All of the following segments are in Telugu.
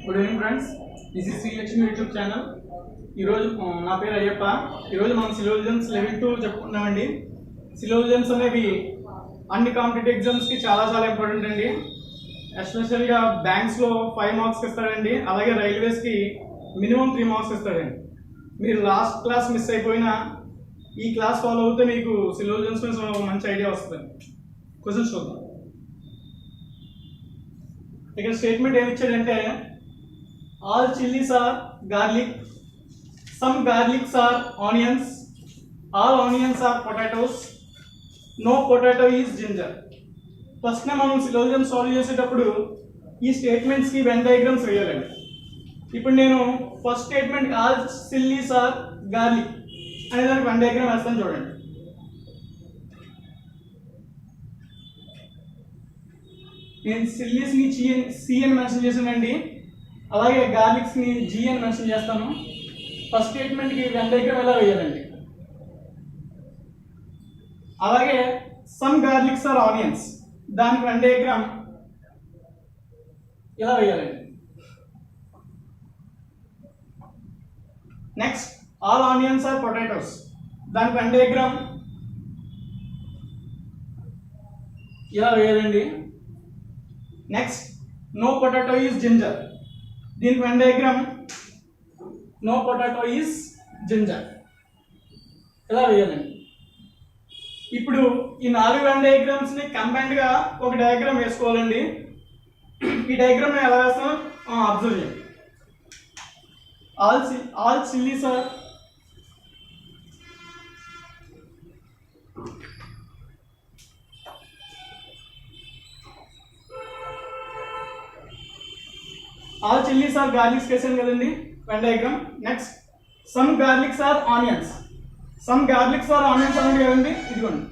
Good evening friends, this is Srilakshmi YouTube channel. ఈరోజు నా పేరు అయ్యప్ప. ఈరోజు మనం సిలోజిజమ్స్ లెవెల్ 2 చెప్పుకున్నామండి. సిలోజిజమ్స్ అనేవి అన్ని కాంపిటేటివ్ ఎగ్జామ్స్కి చాలా ఇంపార్టెంట్ అండి. ఎస్పెషల్గా బ్యాంక్స్లో 5 మార్క్స్ ఇస్తాడండి, అలాగే రైల్వేస్కి మినిమం 3 మార్క్స్ ఇస్తాడండి. మీరు లాస్ట్ క్లాస్ మిస్ అయిపోయినా ఈ క్లాస్ ఫాలో అవుతే మీకు సిలోజిజమ్స్ మీద మంచి ఐడియా వస్తుంది. క్వశ్చన్స్ చూద్దాం. ఇక్కడ స్టేట్మెంట్ ఏమి ఇచ్చాడంటే, all chillies are garlic, some garlics are onions, all onions are potatoes, no potato is ginger. First మనం సిలోజిజం సాల్వ్ చేసేటప్పుడు ఈ స్టేట్మెంట్స్కి వెన్ డయాగ్రామ్స్ వేయాలండి. ఇప్పుడు నేను first statement all chillies are garlic అనే దానికి వెన్ డయాగ్రామ్ వేస్తాను చూడండి. నేను చిల్లీస్ని సి అని మెన్షన్ చేశానండి, అలాగే గార్లిక్స్ని జీ అని మెన్షన్ చేస్తాను. ఫస్ట్ స్టేట్మెంట్కి వెన్ డయాగ్రామ్ ఎలా వేయాలండి. అలాగే సమ్ గార్లిక్స్ ఆర్ ఆనియన్స్, దానికి వెన్ డయాగ్రామ్ ఎలా వేయాలండి. Next all onions are potatoes, దానికి వెన్ డయాగ్రామ్ ఎలా వేయాలండి. Next no potato is ginger, దీనికి Venn diagram no potato is ginger ఎలా వేయాలండి. ఇప్పుడు ఈ 4 వెన్ డయాగ్రామ్స్ ని కంబైన్డ్ గా ఒక డయాగ్రామ్ వేసుకోవాలండి. ఈ డయాగ్రామ్ ఎలా వేస్తామో అబ్జర్వ్ చేయండి. ఆల్ చిల్లీస్ ఆర్ గార్లిక్స్ వేసాను కదండి Venn diagram. Next some garlics are onions, some garlics are onions అనేది కదండి, ఇదిగోండి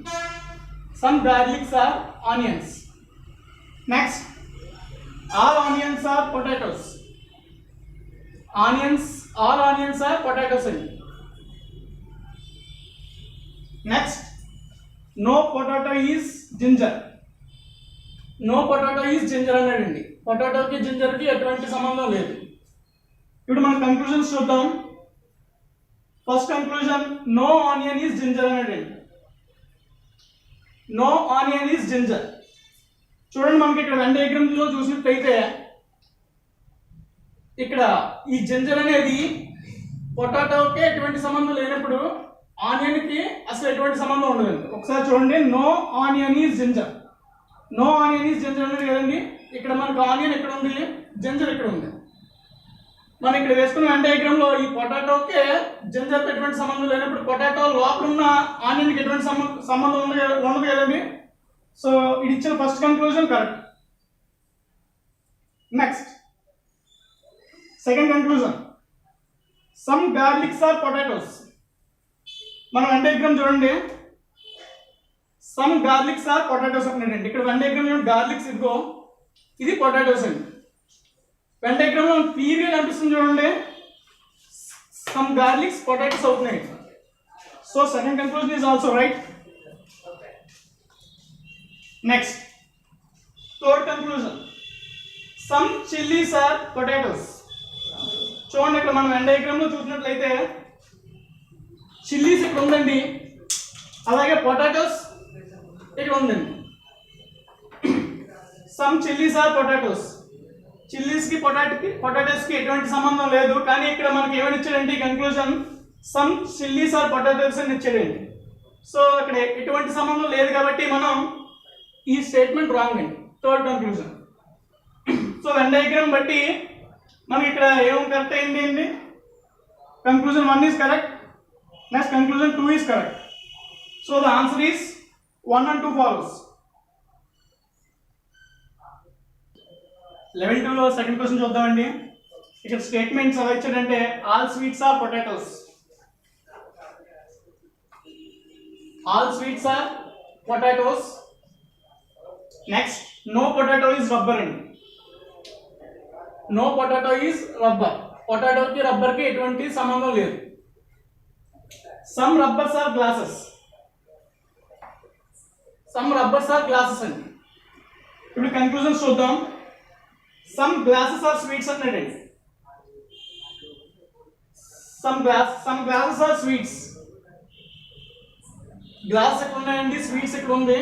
some garlics are onions. Next all onions are potatoes, all onions are potatoes అండి. Next no potato is ginger, no potato is ginger అన్నాడండి. పొటాటోకి జింజర్కి ఎటువంటి సంబంధం లేదు. ఇప్పుడు మన కంక్లూజన్స్ చూద్దాం. First conclusion no onion is ginger అన్నాడండి. No onion is ginger. చూడండి, మనకి ఇక్కడ వెన్ డయాగ్రామ్ లో చూసినట్లయితే ఇక్కడ ఈ జింజర్ అనేది పొటాటోకి ఎటువంటి సంబంధం లేనప్పుడు ఆనియన్ కి అసలు ఎటువంటి సంబంధం ఉండదండి. ఒకసారి చూడండి, no onion is ginger, no onion is ginger అనేది కదండి. ఇక్కడ మనకు ఆనియన్ ఎక్కడ ఉంది, జింజర్ ఇక్కడ ఉంది. మనం ఇక్కడ వేసుకున్న వెన్ డయాగ్రామ్ లో ఈ పొటాటోకి జింజర్తో ఎటువంటి సంబంధం లేనప్పుడు పొటాటో లోపల ఉన్న ఆనియన్కి ఎటువంటి సంబంధం ఉండదు కదండి. సో ఇది ఇచ్చిన first conclusion correct. Next second conclusion some garlics are potatoes. మనం వెన్ డయాగ్రామ్ చూడండి, సమ్ గార్లిక్స్ ఆర్ పొటాటోస్ అంటున్నాడండి. ఇక్కడ వెన్ డయాగ్రామ్ గార్లిక్స్ ఇదిగో, ఇది పొటాటోస్ అండి. వెన్ డయాగ్రామ్ లో క్లియర్గా కనిపిస్తుంది చూడండి, సమ్ గార్లిక్స్ పొటాటోస్ అవుతున్నాయి. So second conclusion is also right. Next third conclusion some chillies are potatoes. చూడండి, ఇక్కడ మనం వెన్ డయాగ్రామ్ లో చూసినట్లయితే చిల్లీస్ ఇక్కడ ఉందండి, అలాగే పొటాటోస్ ఇక్కడ ఉందండి. Some chillies are potatoes, chillies కి పొటాటోస్ కి ఎటువంటి సంబంధం లేదు, కానీ ఇక్కడ మనకి ఏమని ఇచ్చాడండి conclusion some chillies are potatoes అని ఇచ్చాడండి. సో ఇక్కడ ఎటువంటి సంబంధం లేదు కాబట్టి మనం ఈ స్టేట్మెంట్ రాంగ్ అండి, third conclusion. So Venn diagram బట్టి మనకి ఇక్కడ ఏం కరెక్ట్ అయింది అండి, conclusion 1 is correct, next conclusion 2 is correct. So the answer is 1 and 2 follows. Level 2 లో సెకండ్ క్వశ్చన్ చూద్దామండి. ఇక్కడ స్టేట్మెంట్స్ ఎలా ఇచ్చాడంటే, all sweets are potatoes, all sweets are potatoes. Next no potato is rubber అండి, నో పొటాటో ఈజ్ రబ్బర్, పొటాటోకి రబ్బర్కి ఎటువంటి సంబంధం లేదు. Some rubbers are glasses, some rubbers are glasses అండి. ఇప్పుడు కంక్లూజన్స్ చూద్దాం. సమ్ గ్లాసెస్ ఆర్ స్వీట్స్ అన్నాడండి. Some glasses are sweets. Glass ఎక్కడ ఉన్నాయండి, స్వీట్స్ ఇక్కడ ఉంది.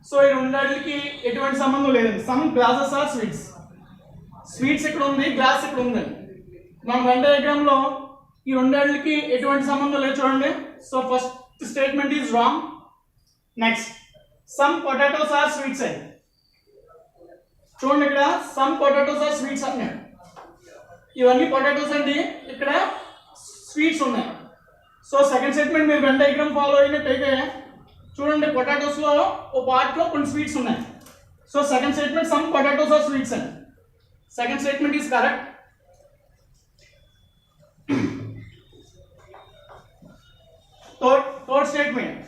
సో ఈ రెండింటికి ఎటువంటి సంబంధం లేదండి. Some glasses are sweets. Sweets ఇక్కడ ఉంది, గ్లాస్ ఇక్కడ ఉందండి. మన వెన్ డయాగ్రామ్ లో ఈ రెండింటికి ఎటువంటి సంబంధం లేదు చూడండి. So first statement is wrong. Next some potatoes are sweets అండి. చూడండి ఇక్కడ సమ్ పొటాటోస్ ఆర్ స్వీట్స్ అన్నాడు. ఇవన్నీ పొటాటోస్ అండి, ఇక్కడ స్వీట్స్ ఉన్నాయి. సో సెకండ్ స్టేట్మెంట్ మీరు వెన్ డయాగ్రామ్ ఫాలో అయినట్టయితే చూడండి, పొటాటోస్ లో ఓ పార్ట్ లో కొన్ని స్వీట్స్ ఉన్నాయి. So second statement some potatoes are sweets అండి. Second statement is correct. Third statement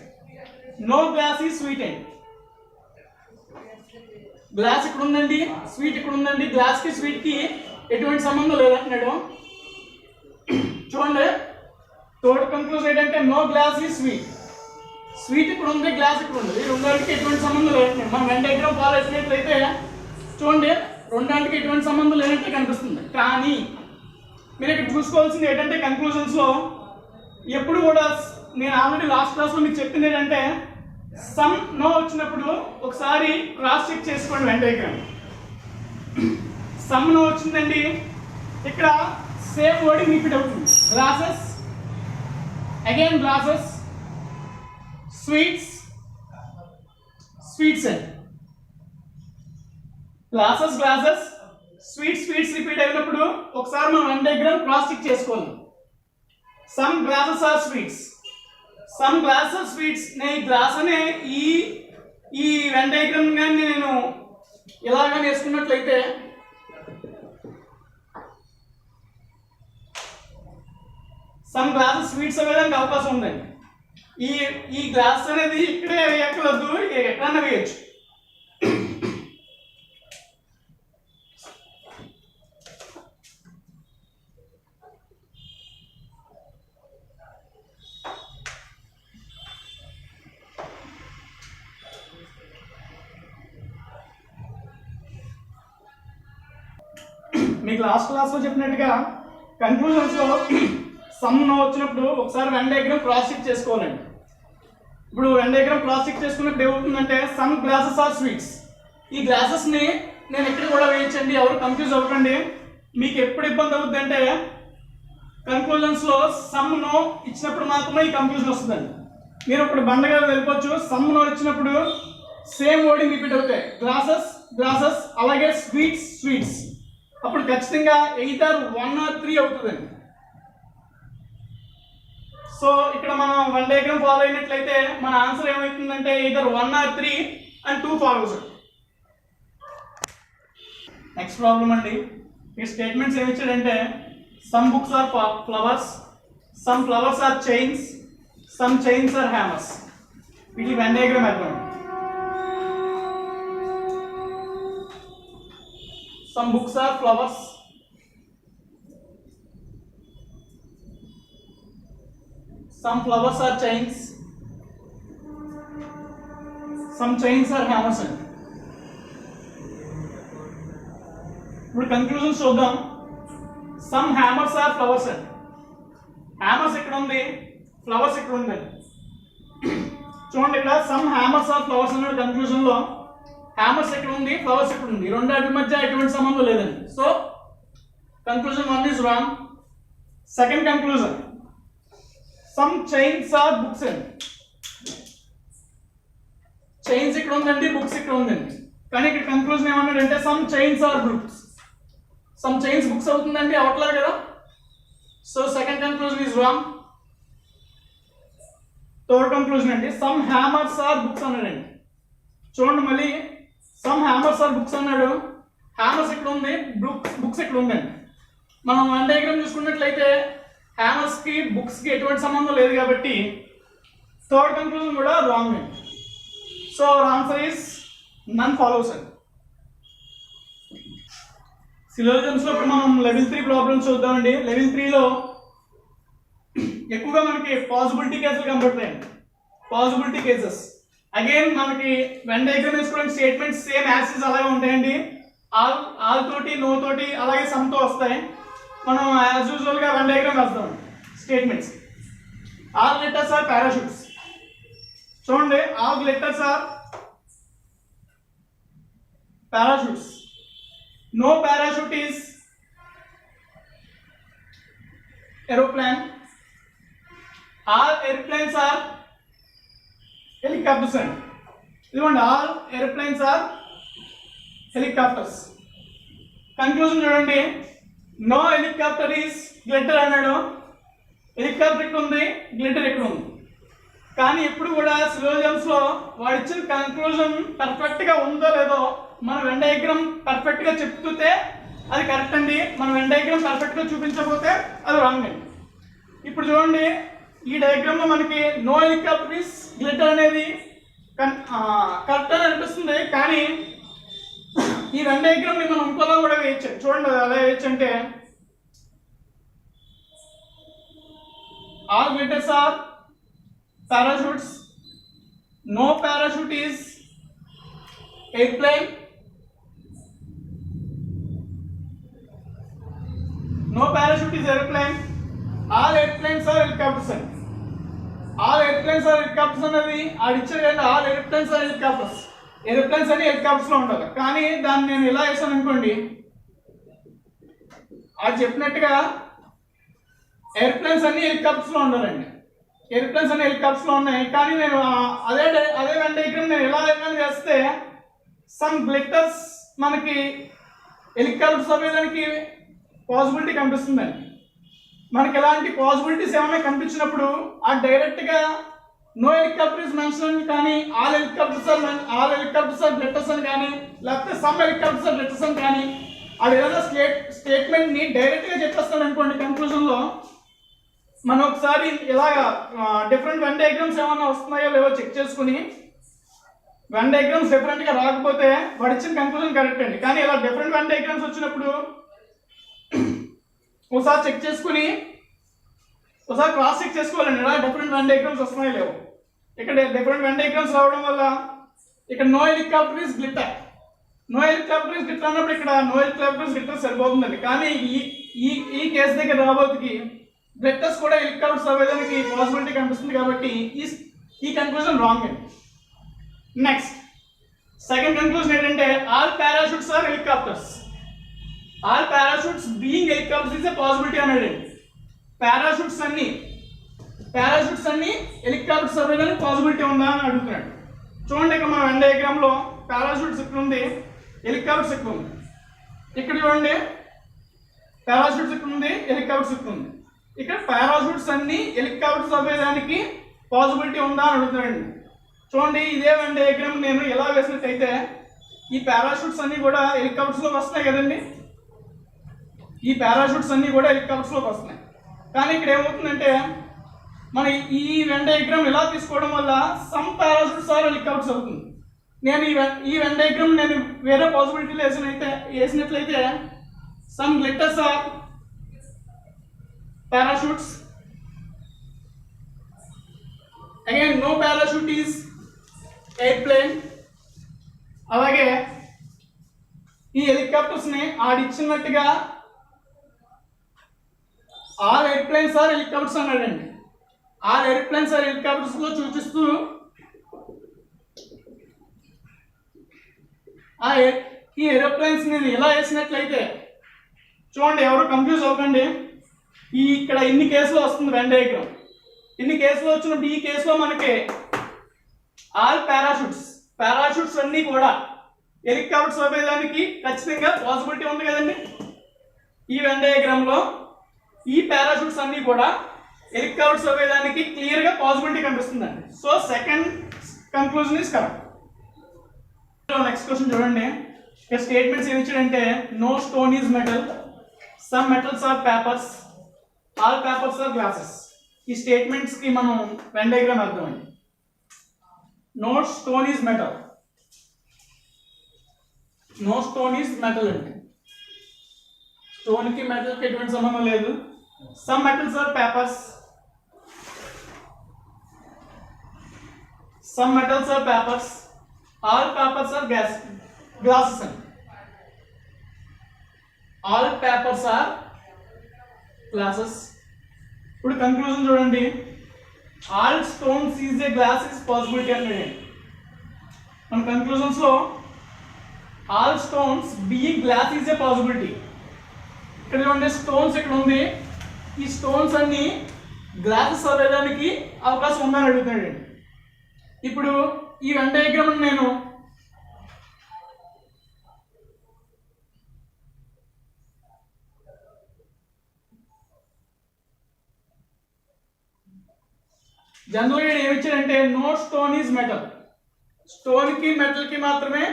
no glass is sweet అండి. గ్లాస్ ఇక్కడ ఉందండి, స్వీట్ ఇక్కడ ఉందండి. గ్లాస్ కి స్వీట్ కి ఎటువంటి సంబంధం లేదంటున్నాడు. చూడండి, థర్డ్ కంక్లూజన్ ఏంటంటే no glass is sweet. Sweet ఇక్కడ ఉంది, గ్లాస్ ఇక్కడ ఉంది. ఈ రెండింటికి ఎటువంటి సంబంధం లేదంటున్నాడు. మనం వెన్ డయాగ్రామ్ ఫాలో చేసినట్లయితే చూడండి, రెండింటికి ఎటువంటి సంబంధం లేనట్టే కనిపిస్తుంది. కానీ మీరు ఇక్కడ చూసుకోవాల్సింది ఏంటంటే కంక్లూజన్స్ లో ఎప్పుడు కూడా నేను ఆల్రెడీ లాస్ట్ క్లాస్ లో మీకు చెప్పింది ఏంటంటే సమ్ నో వచ్చినప్పుడు ఒకసారి క్రాస్ చెక్ చేసుకోండి వెన్ డయాగ్రామ్. సమ్ నో వచ్చిందండి, ఇక్కడ సేమ్ వర్డింగ్ రిపీట్ అవుతుంది. Glasses, again glasses, sweets, sweets అండి. Glasses glasses, sweets sweets repeat అయినప్పుడు ఒకసారి మనం వెన్ డయాగ్రామ్ క్రాస్ చెక్ చేసుకోవాలి. Some glasses are sweets. Some glasses sweets. నేను గ్లాస్ అనే ఈ వెన్ డయాగ్రామ్ కానీ నేను ఇలాగా వేసుకున్నట్లయితే సమ్ గ్లాసెస్ స్వీట్స్ అవ్వడానికి అవకాశం ఉందండి. ఈ గ్లాస్ అనేది ఇక్కడే వేయక్కర్లేదు, ఎక్కడన్నా వేయచ్చు. మీకు లాస్ట్ క్లాస్లో చెప్పినట్టుగా కన్క్లూజన్స్లో సమ్ నో వచ్చినప్పుడు ఒకసారి వెన్ డయాగ్రామ్ క్రాస్ చెక్ చేసుకోవాలండి. ఇప్పుడు వెన్ డయాగ్రామ్ క్రాస్ చెక్ చేసుకున్నప్పుడు ఏమవుతుందంటే సమ్ గ్లాసెస్ ఆర్ స్వీట్స్. ఈ గ్లాసెస్ని నేను ఎక్కడ కూడా వేయించండి, ఎవరు కన్ఫ్యూజ్ అవ్వకండి. మీకు ఎప్పుడు ఇబ్బంది అవుతుంది అంటే కన్క్లూజన్స్లో సమ్ నో ఇచ్చినప్పుడు మాత్రమే ఈ కన్ఫ్యూజన్ వస్తుందండి. మీరు ఇప్పుడు బండగా వెళ్ళిపోవచ్చు. సమ్ నో ఇచ్చినప్పుడు సేమ్ వర్డింగ్ రిపీట్ అవుతాయి. గ్లాసెస్ గ్లాసెస్, అలాగే స్వీట్స్ స్వీట్స్. అప్పుడు ఖచ్చితంగా ఎయిదర్ 1 or 3 అవుతుందండి. సో ఇక్కడ మనం వన్ డయాగ్రామ్ ఫాలో అయినట్లయితే మన ఆన్సర్ ఏమవుతుందంటే either 1 or 3 and 2 follows. Next problem అండి. ఈ స్టేట్మెంట్స్ ఏమి ఇచ్చాడంటే some books are flowers, some flowers are chains, some chains are hammers. వీటి వన్ డయాగ్రామ్ వేద్దాం. Some books are flowers, some flowers are chains, some chains are hammers. ఇప్పుడు కన్క్లూజన్స్ చూద్దాం. some hammers are flowers. hammers ఇక్కడ ఉంది, ఫ్లవర్స్ ఇక్కడ ఉంది. చూడండి, ఇక్కడ some hammers are flowers అన్నాడు కన్క్లూజన్ లో. హ్యామర్స్ ఎక్కడ ఉంది, ఫ్లవర్స్ ఎక్కడ ఉంది, రెండింటి మధ్య ఎటువంటి సంబంధం లేదండి. So conclusion 1 is wrong. Second conclusion some chains are books అండి. చైన్స్ ఇక్కడ ఉందండి, బుక్స్ ఇక్కడ ఉందండి. కానీ ఇక్కడ కన్క్లూజన్ ఏమన్నాడంటే some chains are books. Some chains books అవుతుందండి, అవట్లేదు కదా. So second conclusion is wrong. Third conclusion అండి సమ్ హ్యామర్స్ ఆర్ బుక్స్ అన్నాడండి. చూడండి, మళ్ళీ సమ్ హ్యామర్స్ ఆర్ బుక్స్ అన్నాడు. హ్యామర్స్ ఇక్కడ ఉంది, బుక్స్ ఇక్కడ ఉందండి. మనం వన్ డయాగ్రామ్ చూసుకున్నట్లయితే హ్యామర్స్ కి బుక్స్ కి ఎటువంటి సంబంధం లేదు కాబట్టి థర్డ్ కన్క్లూజన్ కూడా రాంగ్ అండి. So answer is none follows అండి. సిలోజిజమ్స్ లో ఇప్పుడు మనం లెవెల్ 3 ప్రాబ్లమ్స్ చూద్దామండి. లెవెల్ 3లో ఎక్కువగా మనకి పాసిబిలిటీ కేసులు కనబడతాయండి. పాసిబిలిటీ కేసెస్ అగైన్ మనకి వెన్ డయాగ్రామ్ వేసుకోవడానికి స్టేట్మెంట్స్ సేమ్ యాజ్ ఇస్ అలాగే ఉంటాయండి. ఆల్ తోటి, నో తోటి, అలాగే సమ్ తో వస్తాయి. మనం యాజ్ యూజువల్ గా వెన్ డయాగ్రామ్ వేస్తాం statements. All letters are parachutes. చూడండి, all letters are parachutes. No parachute is aeroplane. All airplanes are helicopters. ఇదిగోండి, all airplanes are helicopters. Conclusion చూడండి, నో హెలికాప్టర్ ఈస్ గ్లిటర్ అన్నాడు. హెలికాప్టర్ ఇక్కడ ఉంది, గ్లిటర్ ఇక్కడ ఉంది. కానీ ఇప్పుడు కూడా సిలోజమ్స్ లో వాడు ఇచ్చిన కన్క్లూజన్ పర్ఫెక్ట్ గా ఉందో లేదో మన వెన్ డయాగ్రామ్ పర్ఫెక్ట్ గా చెప్తే అది కరెక్ట్ అండి. మనం వెన్ డయాగ్రామ్ పర్ఫెక్ట్ గా చూపించకపోతే అది రాంగ్ అండి. ఇప్పుడు చూడండి, ఈ డయాగ్రామ్ లో మనకి నో హెలికాప్టర్ ఈస్ గ్లిటర్ అనేది కరెక్ట్ అని అనిపిస్తుంది. కానీ ఈ వెన్ డయాగ్రామ్ ని మనం ఇంకోలా కూడా వేయచ్చు. చూడండి, అలా వేయచ్చు అంటే all glitters are parachutes. No parachute is airplane. No parachute is airplane. All airplanes are helicopters. All airplanes are helicopters అనేది ఆడిచ్చారు. All airplanes are helicopters. Airplanes అని హెలికాప్టర్స్ లో ఉండాలి. కానీ దాన్ని నేను ఇలా వేసాను అనుకోండి, అది చెప్పినట్టుగా ఎయిర్ప్లేన్స్ అన్ని హెలికాప్టర్స్ లో ఉండాలండి. ఎయిర్ప్లేన్స్ అన్ని హెలికాప్టర్స్ లో ఉన్నాయి. కానీ నేను అదే వెన్ డయాగ్రామ్ నేను ఎలా వేస్తే సమ్ గ్లిటర్స్ మనకి హెలికాప్టర్స్ అవ్వేదానికి పాసిబిలిటీ కనిపిస్తుందండి. మనకి ఎలాంటి పాసిబిలిటీస్ ఏమైనా కనిపించినప్పుడు ఆ డైరెక్ట్ గా నో హెలికాప్టర్ ఇస్ మెన్షన్ కానీ ఆల్ హెలికాప్టర్స్ ఆర్ గ్లిటర్స్ అని కానీ, లేకపోతే సమ్ హెలికాప్టర్స్ ఆర్ గ్లిటర్స్ అని కానీ, అది ఏదైనా స్టేట్మెంట్ ని డైరెక్ట్ గా చెప్పేస్తాడు అనుకోండి. కన్క్లూజన్ లో మనం ఒకసారి ఇలాగా డిఫరెంట్ వెన్ డయాగ్రామ్స్ ఏమైనా వస్తున్నాయో లేవో చెక్ చేసుకుని, వెన్ డయాగ్రామ్స్ డిఫరెంట్ గా రాకపోతే వాడు ఇచ్చిన కన్క్లూజన్ కరెక్ట్ అండి. కానీ ఇలా డిఫరెంట్ వెన్ డయాగ్రామ్స్ వచ్చినప్పుడు ఒకసారి చెక్ చేసుకుని ఒకసారి క్రాస్ చెక్ చేసుకోవాలండి. ఇలా డిఫరెంట్ వెన్ డయాగ్రామ్స్ వస్తున్నాయో లేవు. ఇక్కడ డిఫరెంట్ వెన్ డయాగ్రామ్స్ రావడం వల్ల ఇక్కడ no helicopter is glitter, no helicopter is glitter అన్నప్పుడు ఇక్కడ నో హెలికాప్టర్ ఇస్ గ్లిటర్ సరిపోతుందండి. కానీ ఈ కేసు దగ్గర రాబోతుకి గ్లిటర్స్ కూడా హెలికాప్టర్స్ అవ్వేదానికి పాసిబిలిటీ కనిపిస్తుంది. కాబట్టి ఈ కన్క్లూజన్ రాంగ్ అండి. నెక్స్ట్ సెకండ్ కన్క్లూజన్ ఏంటంటే all parachutes are helicopters. All parachutes being helicopters is a possibility అన్నాడండి. పారాషూట్స్ అన్ని హెలికాప్టర్స్ అవ్వేదానికి పాసిబిలిటీ ఉందా అని అడుగుతున్నాడు. చూడండి, ఇక్కడ మన వెన్ డయాగ్రామ్ లో పారాషూట్స్ ఇక్కడ ఉంది, హెలికాప్టర్స్ ఇక్కడ ఉంది. ఇక్కడ చూడండి, పారాషూట్స్ ఇక్కడ ఉంది, హెలికాప్టర్స్ ఇక్కడ ఉంది. ఇక్కడ పారాషూట్స్ అన్ని హెలికాప్టర్స్ అవ్వేదానికి పాసిబిలిటీ ఉందా అని అడుగుతున్నాడు. చూడండి, ఇదే వెన్ డయాగ్రామ్ నేను ఎలా వేసినట్టయితే ఈ పారాషూట్స్ అన్ని కూడా హెలికాప్టర్స్ లోకి వస్తున్నాయి కదండి. ఈ పారాషూట్స్ అన్ని కూడా హెలికాప్టర్స్ లోకి వస్తున్నాయి. కానీ ఇక్కడ ఏమవుతుందంటే మన ఈ వెన్ డయాగ్రామ్ ఇలా తీసుకోవడం వల్ల సమ్ పారాషూట్స్ ఆర్ హెలికాప్టర్స్ అవుతుంది. నేను ఈ వెన్ డయాగ్రామ్ నేను వేరే పాసిబిలిటీలు వేసినట్లయితే some glitters are parachutes. Again no parachute is airplane. అలాగే ఈ హెలికాప్టర్స్ ని ఆడిచ్చినట్టుగా ఆల్ ఎయిర్ప్లేన్స్ ఆర్ హెలికాప్టర్స్ అన్నాడండి. ఆల్ ఎయిర్ప్లేన్స్ ఆర్ హెలికాప్టర్స్ లో చూపిస్తూ ఈ ఏరోప్లేన్స్ నేను ఎలా వేసినట్లయితే చూడండి, ఎవరు కన్ఫ్యూజ్ అవ్వకండి. ఇక్కడ ఇన్ని కేసులో వస్తుంది వెన్ డయాగ్రామ్. ఇన్ని కేసులో వచ్చినప్పుడు ఈ కేసులో మనకి ఆల్ పారాషూట్స్ అన్ని కూడా హెలికాప్టర్స్ అవ్వేదానికి ఖచ్చితంగా పాసిబిలిటీ ఉంది కదండి. ఈ వెన్ డయాగ్రామ్ లో ఈ పారాషూట్స్ అన్ని కూడా హెలికాప్టర్స్ అవ్వేదానికి క్లియర్ గా పాసిబిలిటీ కనిపిస్తుందండి. So second conclusion is correct. Next question చూడండి, స్టేట్మెంట్స్ ఏమి ఇచ్చాడంటే no stone is metal, some metals are papers, all papers are glasses. ఈ స్టేట్మెంట్స్ కి మనం వెన్ డయాగ్రామ్ అర్థమండి. No stone is metal, no stone is metal అంటే స్టోన్ కి మెటల్ కి ఎటువంటి సంబంధం లేదు. Some metals are papers, some metals are papers, all papers are glasses అని. All papers are glasses. ఇప్పుడు కంక్లూజన్ చూడండి, all stones is a glass is possibility అంటే మన కంక్లూజన్స్ లో all stones being glass is a possibility. ఇక్కడ చూడండి స్టోన్స్ ఇక్కడ ఉంది, ఈ స్టోన్స్ అన్ని గ్లాసెస్ అవ్వడానికి అవకాశం ఉందని అడుగుతున్నాడు. ఇప్పుడు ఈ వెన్ డయాగ్రామ్ నేను జనరల్గా ఏమి ఇచ్చాడంటే no stone is metal, stone కి మెటల్ కి మాత్రమే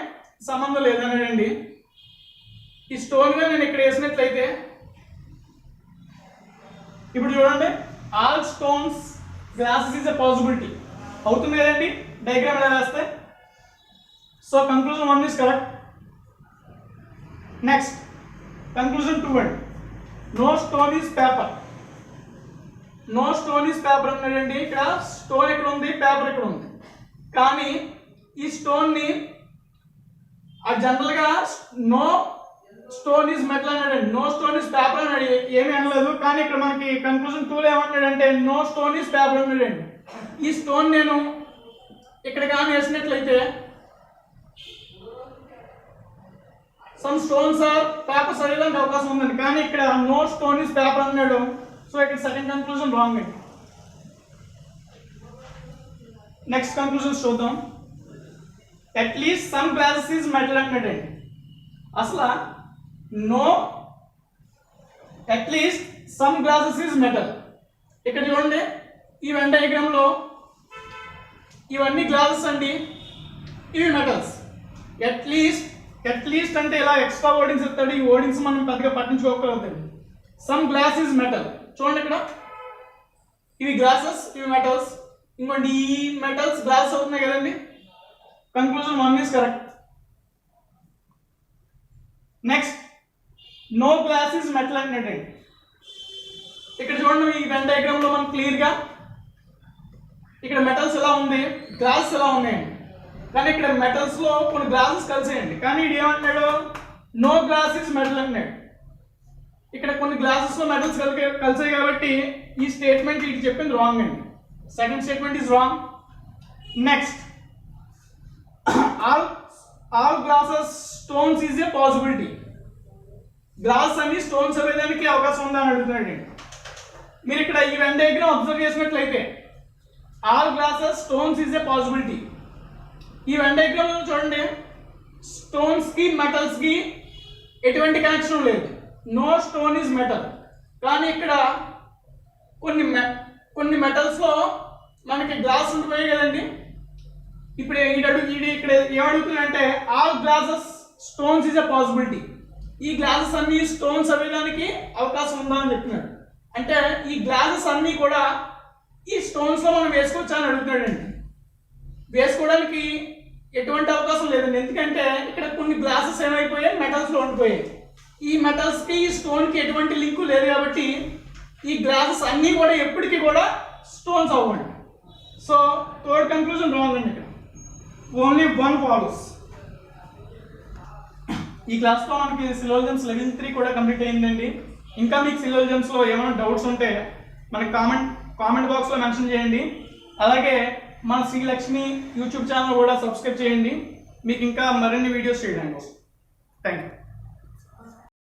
సంబంధం లేదన్నాడండి. ఈ స్టోన్ గా నేను ఇక్కడ వేసినట్లయితే ఇప్పుడు చూడండి all stones glasses is a possibility అవుతుంది కదండి డయాగ్రామ్ ఎలా వేస్తే. So conclusion 1 is correct. Next conclusion 2 అండి, no stone is paper. No stone is paper అన్నాడండి. ఇక్కడ స్టోన్ ఇక్కడ ఉంది, పేపర్ ఇక్కడ ఉంది, కానీ ఈ స్టోన్ ని జనరల్ గా నో స్టోన్ ఈజ్ మెటల్ అన్నాడండి, నో స్టోన్ ఈజ్ పేపర్ అన్నాడు, ఏమీ అనలేదు. కానీ ఇక్కడ మనకి కన్క్లూజన్ 2 ఏమన్నాడంటే నో స్టోన్ ఈజ్ పేపర్ అన్నాడండి. ఈ స్టోన్ నేను ఇక్కడ కానీ వేసినట్లయితే సమ్ స్టోన్స్ ఆర్ పేపర్స్ అయ్యేదానికి అవకాశం ఉందండి, కానీ ఇక్కడ నో స్టోన్ ఈజ్ పేపర్ అన్నాడు. సో ఇక్కడ సెకండ్ కన్క్లూజన్ రాంగ్ అండి. నెక్స్ట్ కన్క్లూజన్ చూద్దాం. At least some glasses is metal అంటాడండి. అసలు no at least some glasses is metal. ఇక్కడ చూడండి ఈ వెన్ డయాగ్రామ్ లో ఇవన్నీ గ్లాసెస్ అండి, ఇవి మెటల్స్. అట్లీస్ట్ అంటే ఇలా ఎక్స్ట్రా వర్డింగ్స్ ఇస్తాడు, ఈ వర్డింగ్స్ మనం పెద్దగా పట్టించుకోకూడదండి. సమ్ గ్లాస్ ఈజ్ మెటల్ చూడండి, ఇక్కడ ఇవి గ్లాసెస్, ఇవి మెటల్స్, ఇంకోటి ఈ మెటల్స్ గ్లాసెస్ అవుతున్నాయి కదండి. Conclusion 1 is correct. Next no glass is metal అంటే ఇక్కడ చూడండి ఈ వెన్ డయాగ్రామ్ లో మనం క్లియర్ గా ఇక్కడ మెటల్స్ ఎలా ఉంది, గ్లాస్ ఎలా ఉన్నాయండి, కానీ ఇక్కడ మెటల్స్ లో కొన్ని గ్లాసెస్ కలిసాయండి, కానీ ఇది ఏమంటున్నాడు నో గ్లాస్ ఈజ్ మెటల్ అన్నాడు. ఇక్కడ కొన్ని గ్లాసెస్ లో మెటల్స్ కలిసాయి కాబట్టి ఈ స్టేట్మెంట్ ఇది చెప్పింది రాంగ్ అండి. Second statement is wrong. Next all glasses stones is a possibility. Glass అని స్టోన్స్ అవ్వేదానికి అవకాశం ఉందని అడుగుతున్నాడు. మీరు ఇక్కడ ఈ వెన్ డయాగ్రామ్ అబ్జర్వ్ చేసినట్లయితే all glasses stones is a possibility. ఈ వెన్ డయాగ్రామ్ చూడండి స్టోన్స్ కి మెటల్స్ కి ఎటువంటి కనెక్షన్ లేదు, నో స్టోన్ ఈజ్ మెటల్. కానీ ఇక్కడ కొన్ని మెటల్స్ లో మనకి గ్లాస్ ఉండిపోయాయి కదండి. ఇప్పుడు ఇక్కడ ఏమడుగుతుందంటే all glasses stones is a possibility. ఈ గ్లాసెస్ అన్ని స్టోన్స్ అవ్వడానికి అవకాశం ఉందా అని చెప్తున్నాడు. అంటే ఈ గ్లాసెస్ అన్ని కూడా ఈ స్టోన్స్ లో మనం వేసుకోవచ్చా అని అడుగుతున్నాడండి. వేసుకోవడానికి ఎటువంటి అవకాశం లేదండి, ఎందుకంటే ఇక్కడ కొన్ని గ్లాసెస్ ఏమైపోయాయి మెటల్స్ లో ఉండిపోయాయి. ఈ మెటల్స్ కి ఈ స్టోన్ కి ఎటువంటి లింక్ లేదు కాబట్టి ఈ గ్లాసెస్ అన్ని కూడా ఎప్పటికీ కూడా స్టోన్స్ అవ్వండి. సో థర్డ్ కంక్లూజన్ రాంగ్ అండి. ఇక్కడ ఓన్లీ 1 ఫాలోస్. ఈ క్లాస్ లో మనకి సిలోజిజమ్స్ లెవెల్ 3 కూడా కంప్లీట్ అయిందండి. ఇంకా మీకు సిలోజిజమ్స్ లో ఏమైనా డౌట్స్ ఉంటే మనకి కామెంట్ బాక్స్ లో మెన్షన్ చేయండి. అలాగే మన శ్రీలక్ష్మి యూట్యూబ్ ఛానల్ కూడా సబ్స్క్రైబ్ చేయండి, మీకు ఇంకా మరిన్ని వీడియోస్ చేయడానికి. Thank you.